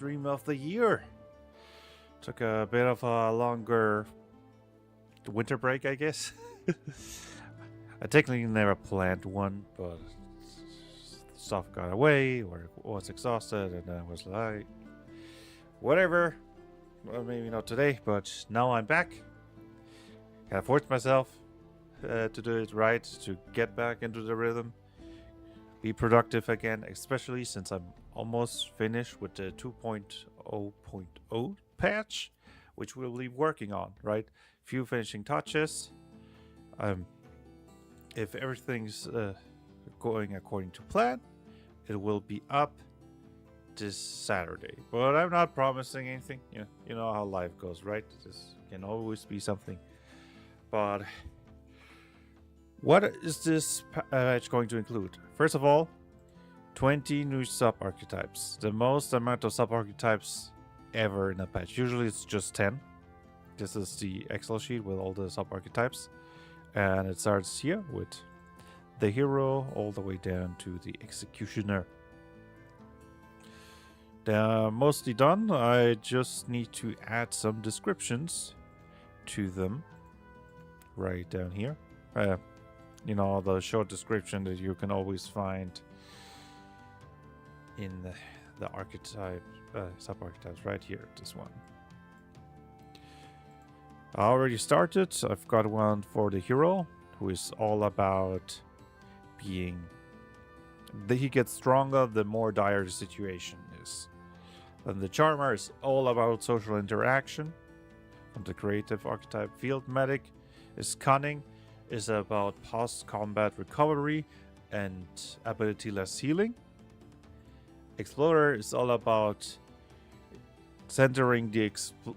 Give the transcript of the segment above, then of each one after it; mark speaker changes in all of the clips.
Speaker 1: stream of the year. Took a bit of a longer winter break, I guess. I technically never planned one, but stuff got away or was exhausted, and then I was like, whatever. Well, maybe not today, but now I'm back. I forced myself to do it right, to get back into the rhythm, be productive again, especially since I'm almost finished with the 2.0.0 patch, which we'll be working on, right? Few finishing touches. If everything's going according to plan, it will be up this Saturday. But I'm not promising anything. You know how life goes, right? This can always be something. But what is this patch going to include? First of all, 20 new sub-archetypes. The most amount of sub-archetypes ever in a patch. Usually it's just 10. This is the Excel sheet with all the sub-archetypes. And it starts here with the hero all the way down to the executioner. They're mostly done. I just need to add some descriptions to them right down here. You know, the short description that you can always find in the archetype sub-archetypes right here. This one. I already started. I've got one for the hero, who is all about being... He gets stronger the more dire the situation is. And the charmer is all about social interaction. From the creative archetype, field medic is cunning, is about post-combat recovery and ability-less healing. Explorer is all about centering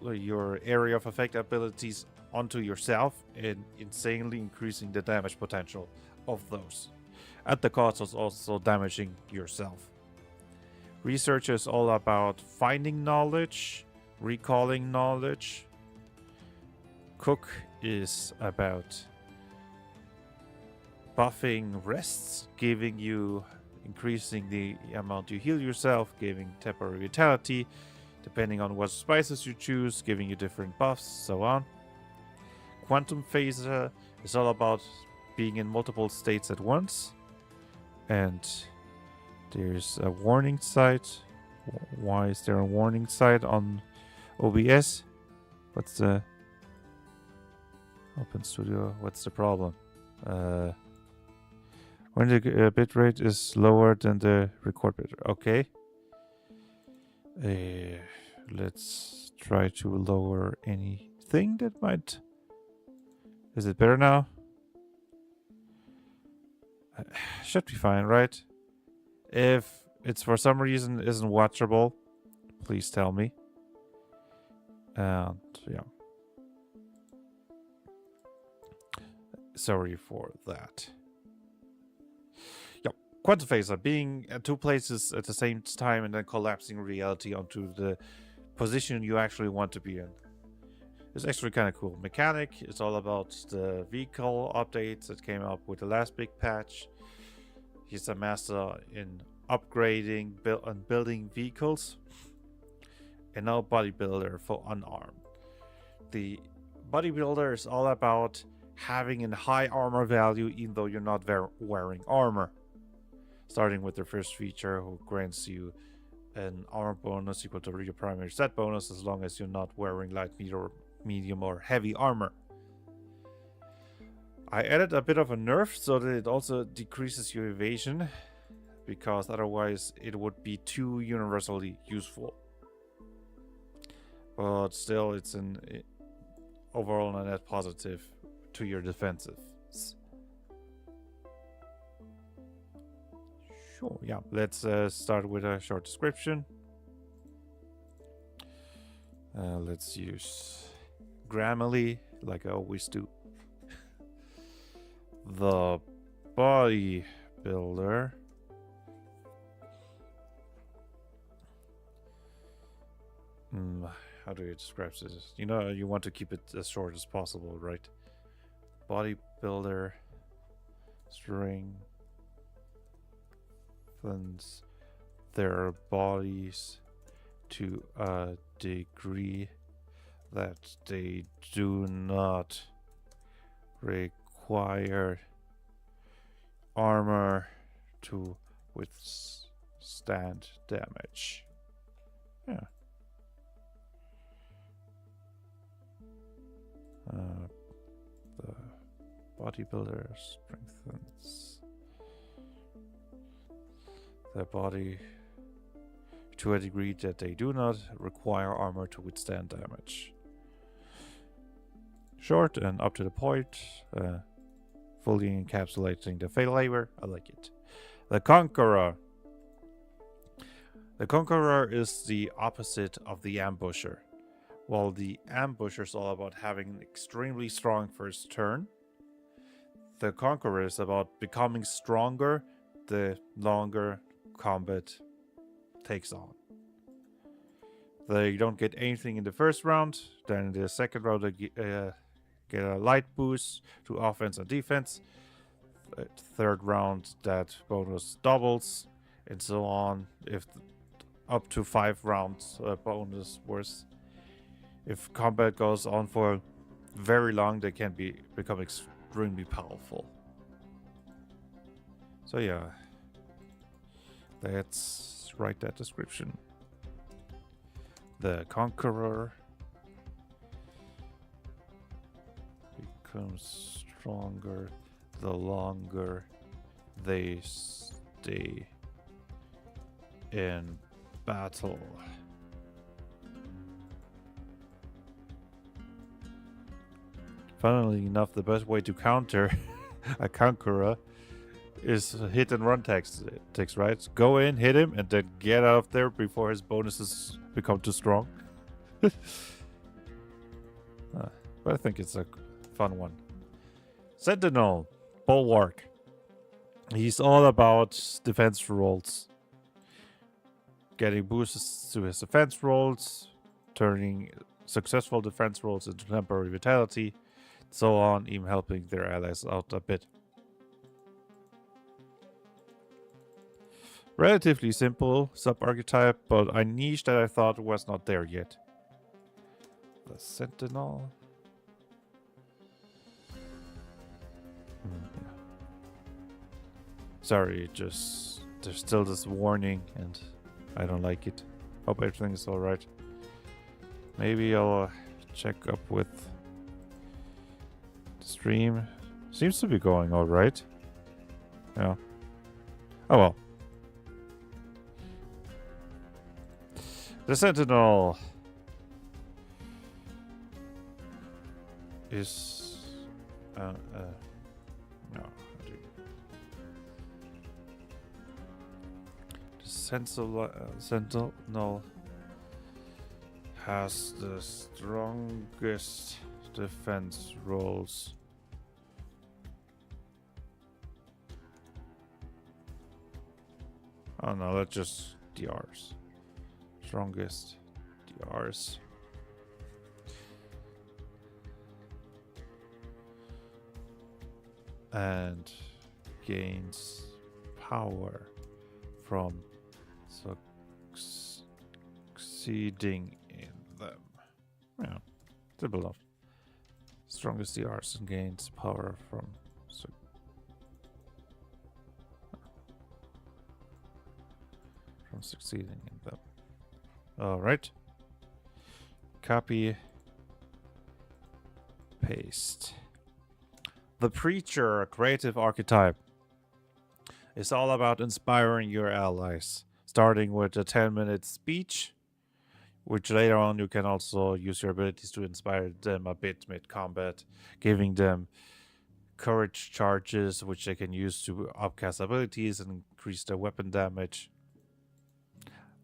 Speaker 1: your area of effect abilities onto yourself and insanely increasing the damage potential of those, at the cost of also damaging yourself. Research is all about finding knowledge, recalling knowledge. Cook is about buffing rests, increasing the amount you heal yourself, giving temporary vitality, depending on what spices you choose, giving you different buffs, so on. Quantum Phaser is all about being in multiple states at once. And there's a warning sight. Why is there a warning sight on OBS? What's the... Open Studio, what's the problem? When the bitrate is lower than the record bitrate. Okay. Let's try to lower anything that might... Is it better now? Should be fine, right? If it's for some reason isn't watchable, please tell me. And yeah. Sorry for that. Yep. Quantum Phaser, being at two places at the same time and then collapsing reality onto the position you actually want to be in. It's actually kind of cool. Mechanic is all about the vehicle updates that came up with the last big patch. He's a master in upgrading and building vehicles. And now bodybuilder for unarmed. The bodybuilder is all about having a high armor value even though you're not wearing armor. Starting with the first feature, who grants you an armor bonus equal to your primary set bonus as long as you're not wearing light, medium or heavy armor. I added a bit of a nerf so that it also decreases your evasion, because otherwise it would be too universally useful. But still, it's an overall a net positive to your defensive. Sure, yeah. Let's start with a short description. Let's use Grammarly, like I always do. The bodybuilder how do you describe this? You know, you want to keep it as short as possible, right? Bodybuilder strengthens their bodies to a degree that they do not require armor to withstand damage. Yeah. The bodybuilder strengthens their body to a degree that they do not require armor to withstand damage. Short and up to the point, fully encapsulating the fatal labor. I like it. The Conqueror. The Conqueror is the opposite of the Ambusher. While the Ambusher is all about having an extremely strong first turn, the Conqueror is about becoming stronger the longer combat takes on. They don't get anything in the first round, then in the second round they get a light boost to offense and defense. Third round that bonus doubles, and so on. If up to 5 rounds bonus worth. If combat goes on for very long, they can become extremely powerful. So yeah, let's write that description. The Conqueror becomes stronger the longer they stay in battle. Funnily enough, the best way to counter a Conqueror is hit and run tactics, right? Go in, hit him, and then get out of there before his bonuses become too strong. But I think it's a fun one. Sentinel, Bulwark. He's all about defense rolls. Getting boosts to his defense rolls, turning successful defense rolls into temporary vitality, so on, even helping their allies out a bit. Relatively simple sub-archetype, but a niche that I thought was not there yet. The Sentinel. Yeah. Sorry, just there's still this warning and I don't like it. Hope everything is alright. Maybe I'll check up with the stream. Seems to be going alright. Yeah. Oh well. The Sentinel is no. Sentinel has the strongest defense rolls. Oh no, that's just DRs. Strongest DRs. And gains power from succeeding in them. Yeah, simple enough. Strongest DRs and gains power from succeeding in them. Alright. Copy. Paste. The Preacher, creative archetype, is all about inspiring your allies, starting with a 10-minute speech, which later on you can also use your abilities to inspire them a bit mid-combat, giving them courage charges, which they can use to upcast abilities and increase their weapon damage.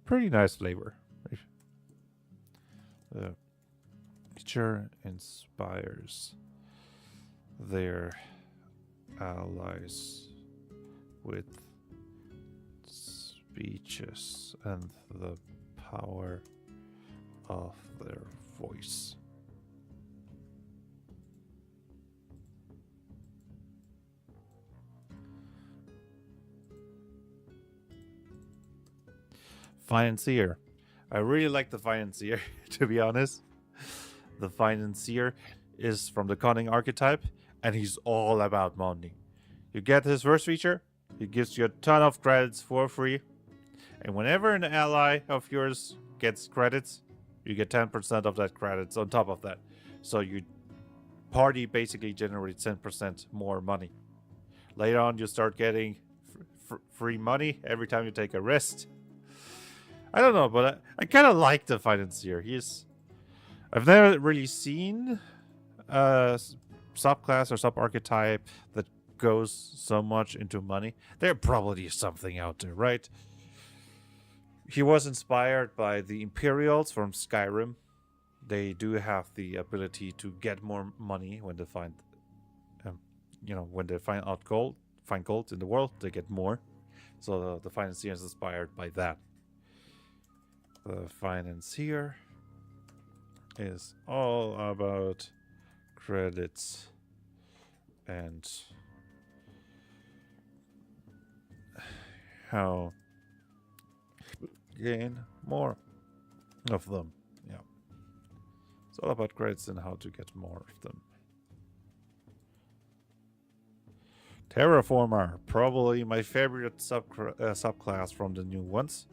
Speaker 1: Pretty nice flavor. The Preacher inspires their allies with speeches and the power of their voice. Financier. I really like the financier, to be honest. The financier is from the cunning archetype, and he's all about money. You get his first feature, he gives you a ton of credits for free, and whenever an ally of yours gets credits, you get 10% of that credits on top of that. So you party basically generates 10% more money. Later on, you start getting free money every time you take a rest. I don't know, but I kind of like the financier. I've never really seen a subclass or sub-archetype that goes so much into money. There probably is something out there, right? He was inspired by the Imperials from Skyrim. They do have the ability to get more money when they find, when they find gold in the world, they get more. So the financier is inspired by that. The financier is all about credits and how gain more of them. Yeah, it's all about credits and how to get more of them. Terraformer, probably my favorite subclass from the new ones.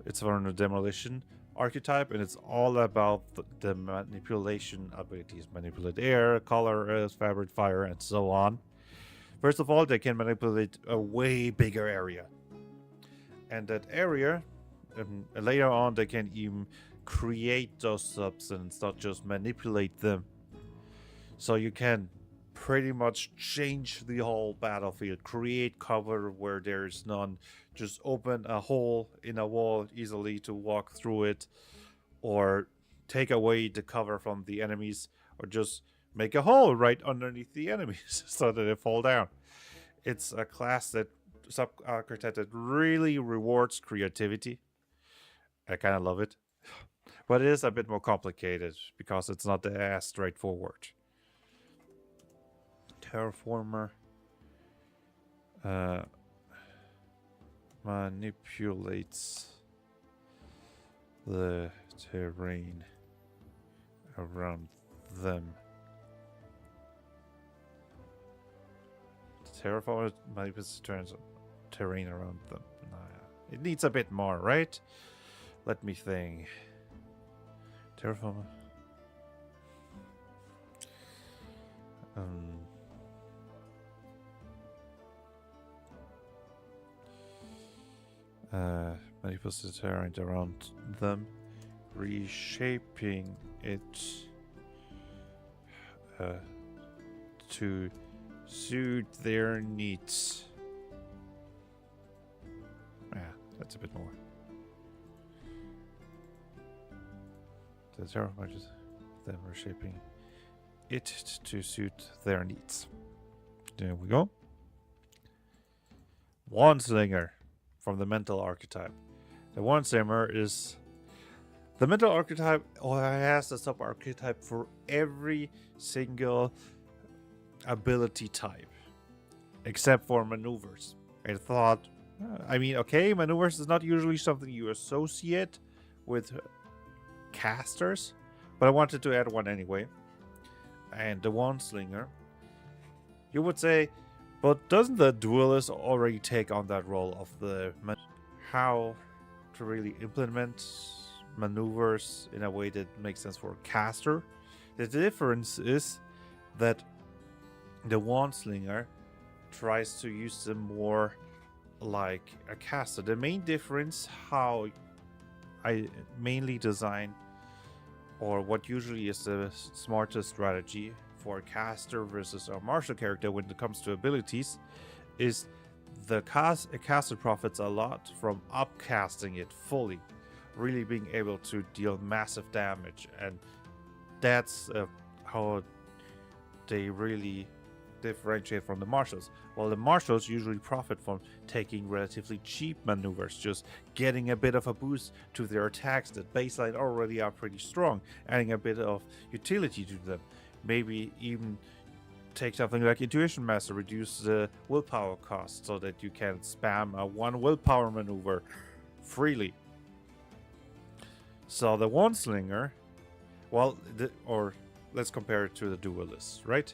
Speaker 1: It's from the demolition archetype, and it's all about the manipulation abilities. Manipulate air, color, fabric, fire, and so on. First of all, they can manipulate a way bigger area. And that area, later on, they can even create those subs and not just manipulate them. So you can pretty much change the whole battlefield, create cover where there's none, just open a hole in a wall easily to walk through it, or take away the cover from the enemies, or just make a hole right underneath the enemies so that they fall down. It's a class that sub-archetype that really rewards creativity. I kind of love it, but it is a bit more complicated because it's not as straightforward. Terraformer manipulates the terrain around them. Terraformer manipulates the terrain around them. It needs a bit more, right? Let me think. Terraformer. Manipulates the terrain around them, reshaping it to suit their needs. Yeah, that's a bit more. The terrain is them reshaping it to suit their needs. There we go. Wandslinger from the mental archetype. The Wandslinger is the mental archetype has a sub-archetype for every single ability type except for maneuvers. I thought, okay, maneuvers is not usually something you associate with casters, but I wanted to add one anyway. And the Wandslinger, you would say, but doesn't the duelist already take on that role of the how to really implement maneuvers in a way that makes sense for a caster? The difference is that the Wandslinger tries to use them more like a caster. The main difference, how I mainly design, or what usually is the smartest strategy for a caster versus a martial character when it comes to abilities, is a caster profits a lot from upcasting it fully, really being able to deal massive damage, and that's how they really differentiate from the martials. While the martials usually profit from taking relatively cheap maneuvers, just getting a bit of a boost to their attacks that baseline already are pretty strong, adding a bit of utility to them. Maybe even take something like Intuition Master, reduce the willpower cost so that you can spam a one willpower maneuver freely. So the one slinger, well, or let's compare it to the duelist, right?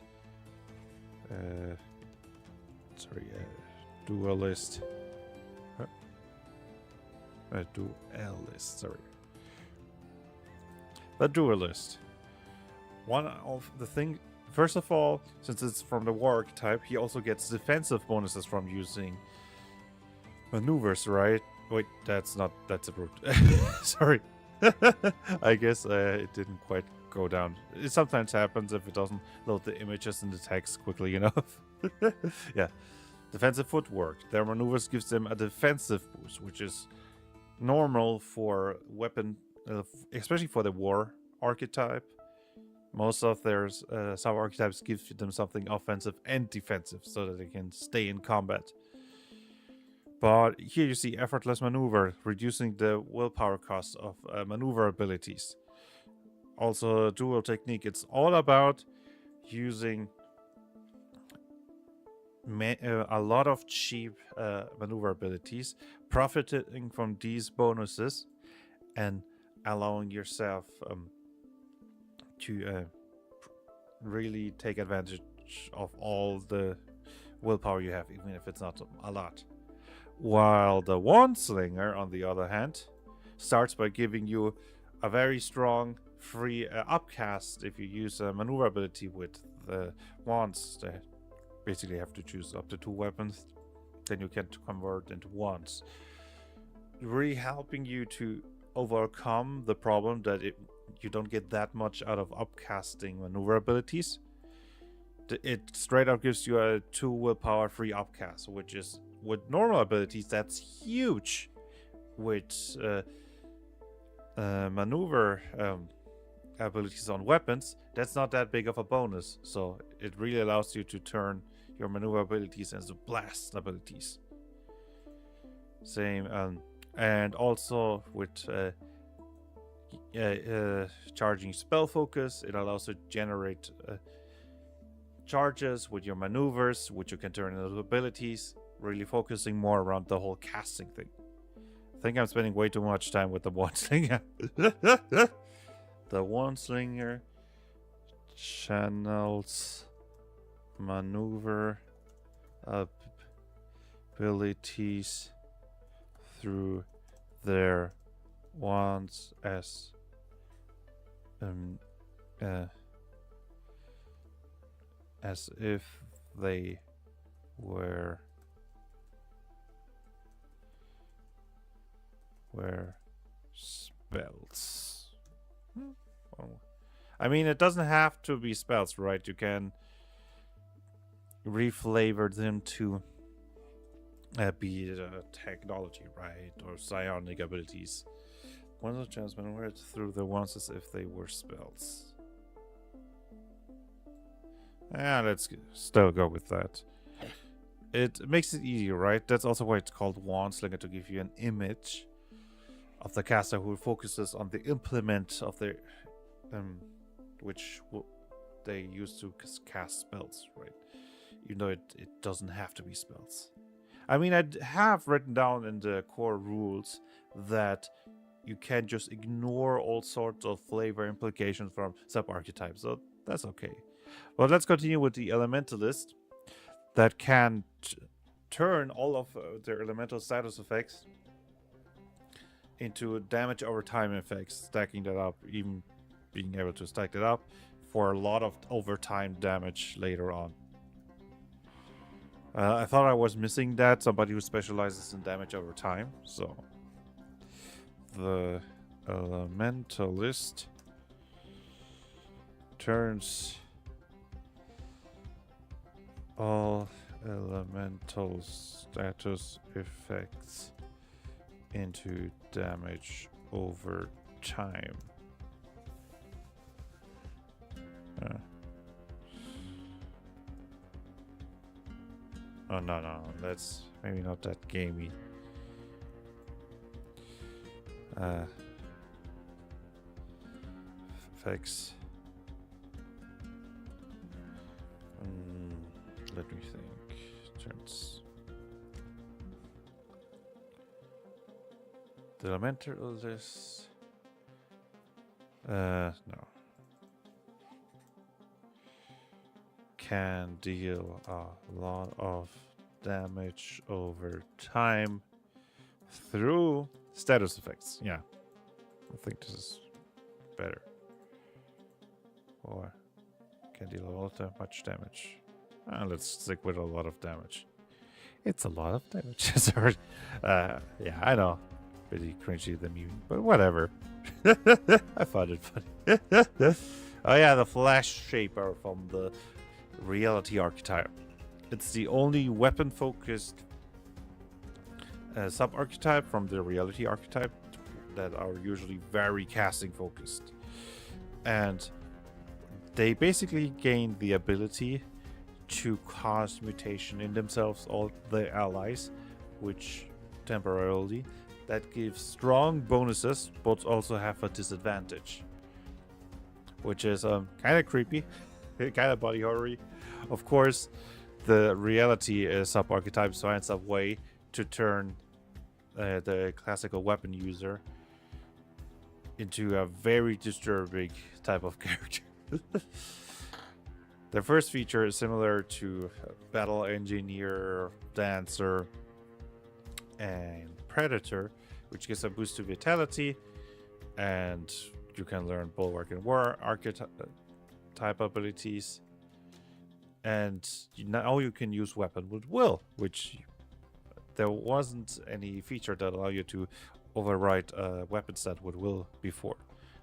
Speaker 1: Duelist. Duelist, sorry. The duelist. One of the thing, first of all, since it's from the war archetype, he also gets defensive bonuses from using maneuvers, right? Wait, that's a brute. Sorry. I guess it didn't quite go down. It sometimes happens if it doesn't load the images in the text quickly enough. Yeah. Defensive footwork. Their maneuvers gives them a defensive boost, which is normal for weapon, especially for the war archetype. Most of their sub-archetypes give them something offensive and defensive so that they can stay in combat. But here you see effortless maneuver, reducing the willpower cost of maneuver abilities. Also, dual technique. It's all about using a lot of cheap maneuver abilities, profiting from these bonuses, and allowing yourself to really take advantage of all the willpower you have, even if it's not a lot. While the wand slinger, on the other hand, starts by giving you a very strong free upcast if you use a maneuver ability with the wands. They basically have to choose up to 2 weapons, then you can convert into wands, really helping you to overcome the problem that you don't get that much out of upcasting maneuver abilities. It straight up gives you a 2 willpower free upcast, which is, with normal abilities, that's huge. With maneuver abilities on weapons, that's not that big of a bonus. So it really allows you to turn your maneuver abilities into blast abilities. Same, and also with charging spell focus, it allows you to generate charges with your maneuvers, which you can turn into abilities, really focusing more around the whole casting thing. I think I'm spending way too much time with the one slinger. The one slinger channels maneuver abilities through their wands as if they were spells. Well, I mean, it doesn't have to be spells, right? You can reflavor them to be technology, right? Or psionic abilities. One of the chance maneuvered through the wands as if they were spells. Yeah, let's still go with that. It makes it easier, right? That's also why it's called Wand Slinger, to give you an image of the caster who focuses on the implement of their which they use to cast spells, right? Even though it doesn't have to be spells. I mean, I have written down in the core rules that you can just ignore all sorts of flavor implications from sub-archetypes, so that's okay. But let's continue with the Elementalist that can turn all of their elemental status effects into damage over time effects, stacking that up, even being able to stack that up for a lot of overtime damage later on. I thought I was missing that, somebody who specializes in damage over time, so the Elementalist turns all elemental status effects into damage over time. Oh, no, that's maybe not that gamey. Effects. Let me think. Turns. The Elementalist No. Can deal a lot of damage over time through status effects. Yeah. I think this is better. Or can deal a lot of much damage. Let's stick with a lot of damage. It's a lot of damage. Sorry. Yeah, I know. Pretty cringy the meme, but whatever. I found it funny. Oh yeah, the Flash Shaper from the Reality Archetype. It's the only weapon-focused sub-archetype from the Reality Archetype that are usually very casting-focused. And they basically gain the ability to cause mutation in themselves or their allies, which temporarily that gives strong bonuses but also have a disadvantage, which is kind of creepy, kind of body horror-y. Of course, the reality sub-archetype finds a way to turn the classical weapon user into a very disturbing type of character. The first feature is similar to Battle Engineer, Dancer, and Predator, which gives a boost to Vitality, and you can learn Bulwark and War archetype abilities. And now you can use Weapon with Will, which there wasn't any feature that allow you to override a weapon set with Will before.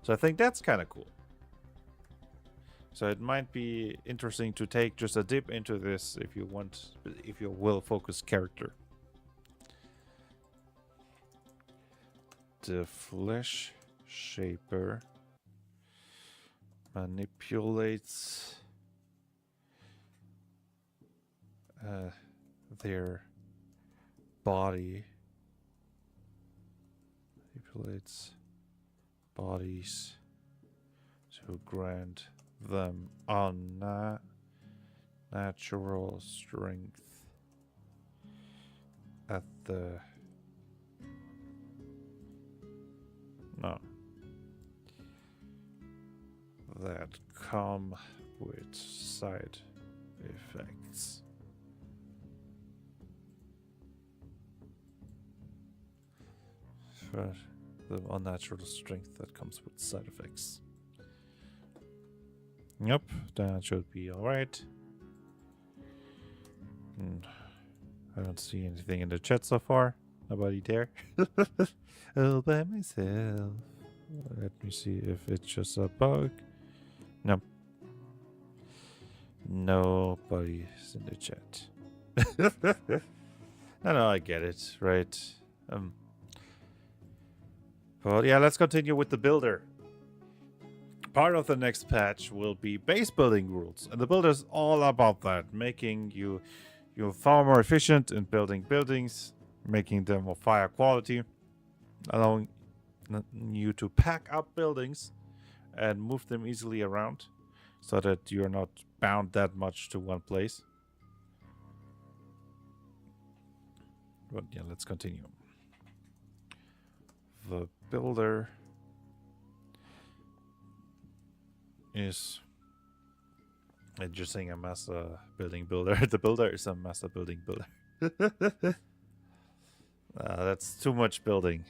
Speaker 1: So I think that's kind of cool. So it might be interesting to take just a dip into this if you want, if you're a will-focused character. The Flesh Shaper manipulates their body. Manipulates bodies to grant them unnatural strength at the that come with side effects. For the unnatural strength that comes with side effects. Yep, that should be alright. I don't see anything in the chat so far. Nobody there. All by myself. Let me see if it's just a bug. No. Nobody's in the chat. No, I get it, right? But yeah, let's continue with the builder. Part of the next patch will be base building rules, and the builder is all about that, making you far more efficient in building buildings, making them of higher quality, allowing you to pack up buildings and move them easily around, so that you're not bound that much to one place. But yeah, let's continue. The builder is just saying a massa building builder. The builder is a massa building builder. That's too much building.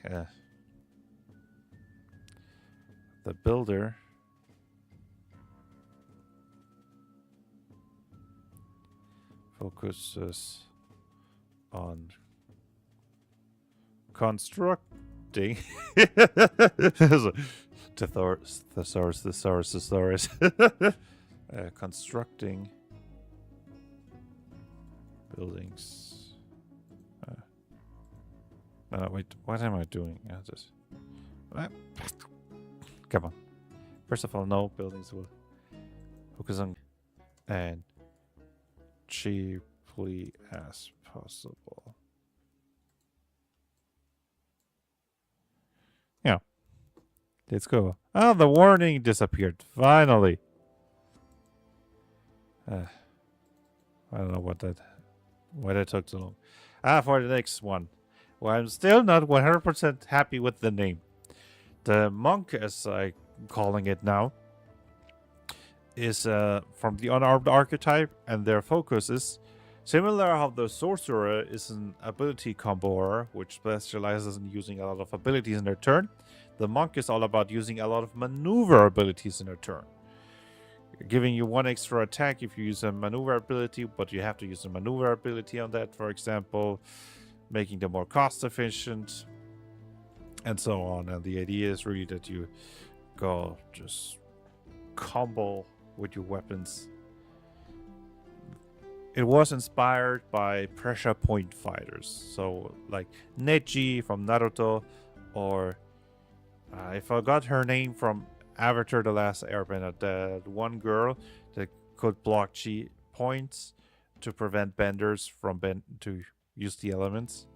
Speaker 1: The builder focuses on constructing thesaurus. Constructing buildings. No, wait, what am I doing? Come on. First of all, no buildings will focus on and cheaply as possible. Yeah. Let's go. Oh, the warning disappeared. Finally. I don't know why that took so long. For the next one. Well, I'm still not 100% happy with the name. The monk, as I calling it now, is from the unarmed archetype, and their focus is similar how the sorcerer is an ability comboer, which specializes in using a lot of abilities in their turn. The monk is all about using a lot of maneuver abilities in their turn, giving you 1 extra attack if you use a maneuver ability, but you have to use a maneuver ability on that, for example, making them more cost efficient, and so on. And the idea is really that you go just combo with your weapons. It was inspired by pressure point fighters, so like Neji from Naruto, or I forgot her name from Avatar: The Last Airbender, the one girl that could block chi points to prevent benders from to use the elements.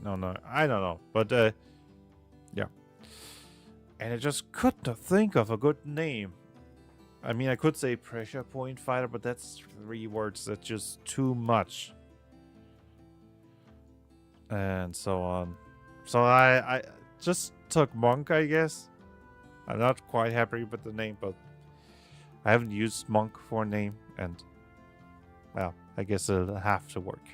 Speaker 1: No, I don't know, but yeah. And I just couldn't think of a good name. I mean, I could say pressure point fighter, but that's 3 words. That's just too much. And so on. So I just took monk, I guess. I'm not quite happy with the name, but I haven't used monk for a name, and well, I guess it'll have to work.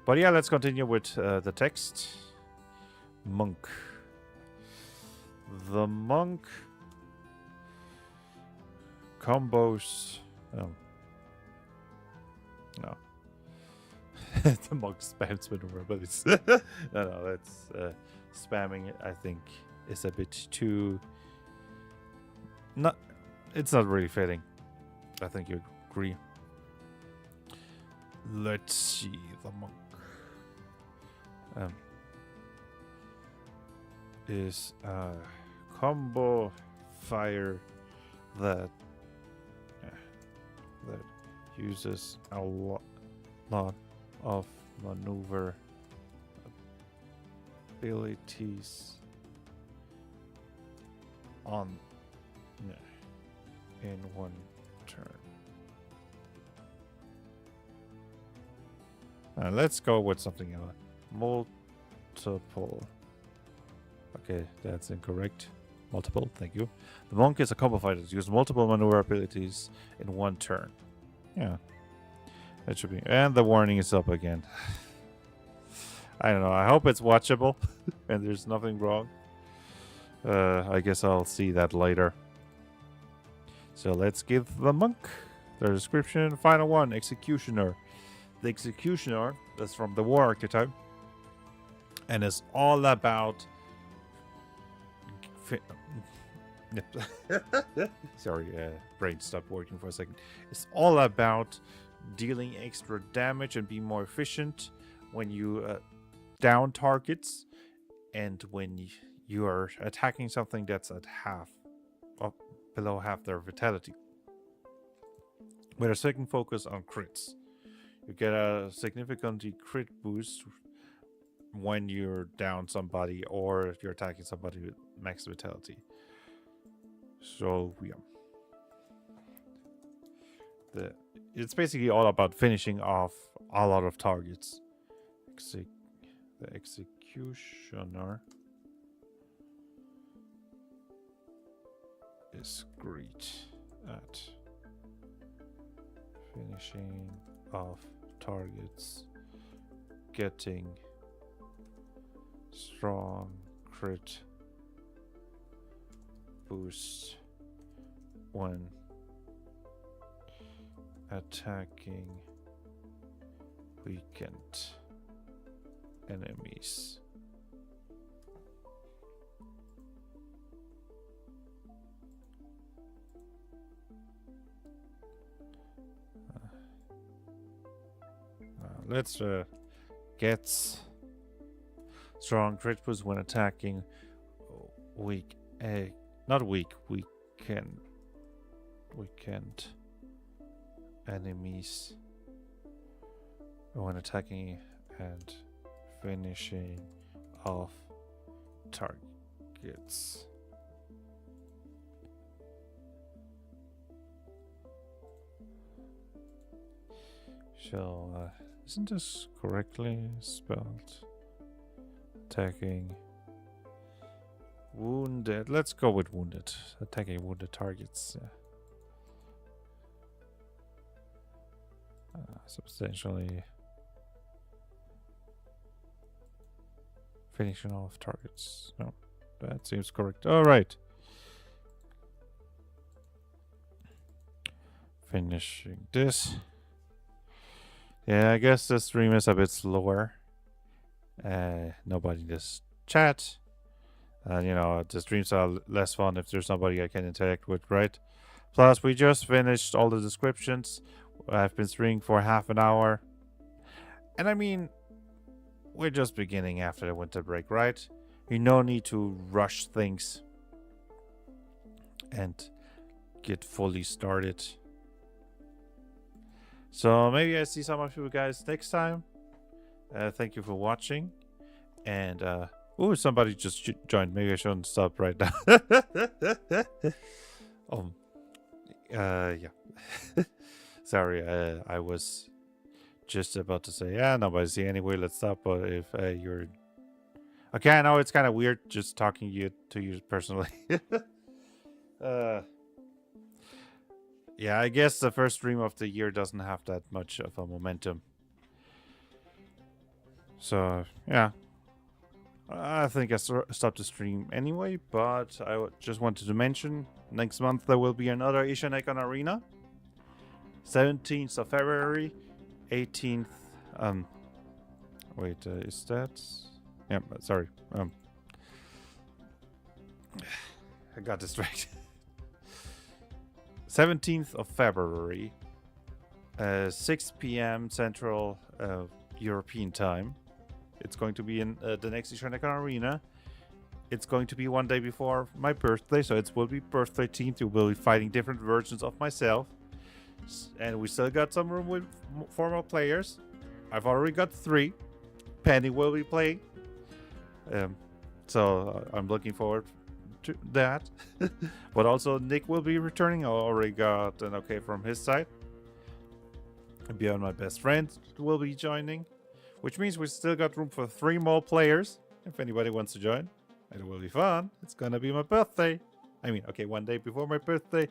Speaker 1: But yeah, let's continue with the text. Monk. The monk combos. Oh. No. The monk spams maneuver abilities. No, that's spamming it, I think, is a bit too. It's not really fitting. I think you agree. Let's see the monk. Is a combo fire that uses a lot of maneuver abilities on in 1 turn. Let's go with something else. Multiple. Okay, that's incorrect. Multiple, thank you. The monk is a combo fighter that uses multiple maneuver abilities in 1 turn. Yeah. That should be. And the warning is up again. I don't know. I hope it's watchable and there's nothing wrong. I guess I'll see that later. So let's give the monk the description. Final one, Executioner. The Executioner is from the War archetype and is all about. Sorry, brain stopped working for a second. It's all about dealing extra damage and being more efficient when you down targets and when you are attacking something that's at half, or below half their vitality. With a second focus on crits, you get a significantly crit boost when you're down somebody or you're attacking somebody with max vitality. So yeah, it's basically all about finishing off a lot of targets. The Executioner is great at finishing off targets, getting strong crit boost when attacking weakened enemies. Let's get strong crit boost when attacking weakened enemies when attacking and finishing off targets. So, isn't this correctly spelled? Attacking wounded. Let's go with wounded. Attacking wounded targets. Substantially finishing off targets. No, that seems correct. All right. Finishing this. Yeah, I guess the stream is a bit slower. Nobody in this chat. And, you know, the streams are less fun if there's nobody I can interact with, right? Plus, we just finished all the descriptions. I've been streaming for half an hour. And I mean, we're just beginning after the winter break, right? You no need to rush things and get fully started. So maybe I see some of you guys next time. Thank you for watching. And, oh, somebody just joined. Maybe I shouldn't stop right now. Yeah. Sorry, I was just about to say, yeah, nobody's here anyway, let's stop. But if you're... Okay, I know it's kind of weird just talking to you personally. Yeah, I guess the first stream of the year doesn't have that much of a momentum. So, yeah. I think I stopped the stream anyway, but I just wanted to mention, next month there will be another Ishanekon Arena. 17th of February, 18th, wait, is that? Yeah, sorry, I got distracted. 17th of February, 6 p.m. Central European time. It's going to be in the next Ishanekon Arena. It's going to be one day before my birthday, so it will be birthday themed. We will be fighting different versions of myself. And we still got some room with 4 more players. I've already got 3. Penny will be playing. So I'm looking forward to that. But also Nick will be returning. I already got an okay from his side. And Beyond, my best friend, will be joining. Which means we still got room for 3 more players. If anybody wants to join. It will be fun. It's gonna be my birthday. I mean, okay, one day before my birthday.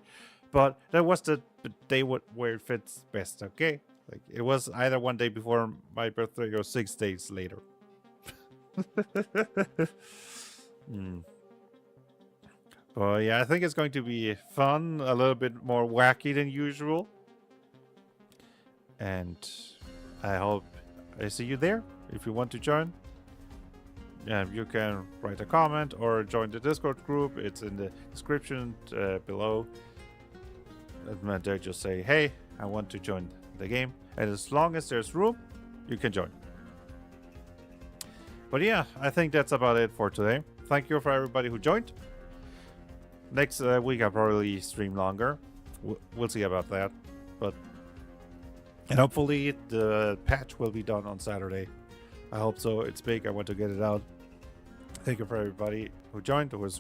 Speaker 1: But that was the day where it fits best, okay? Like, it was either one day before my birthday or 6 days later. But yeah, I think it's going to be fun, a little bit more wacky than usual. And I hope I see you there. If you want to join, you can write a comment or join the Discord group. It's in the description below. And there just say, hey, I want to join the game. And as long as there's room, you can join. But yeah, I think that's about it for today. Thank you for everybody who joined. Next week I'll probably stream longer. We'll see about that. And hopefully the patch will be done on Saturday. I hope so. It's big. I want to get it out. Thank you for everybody who joined. It was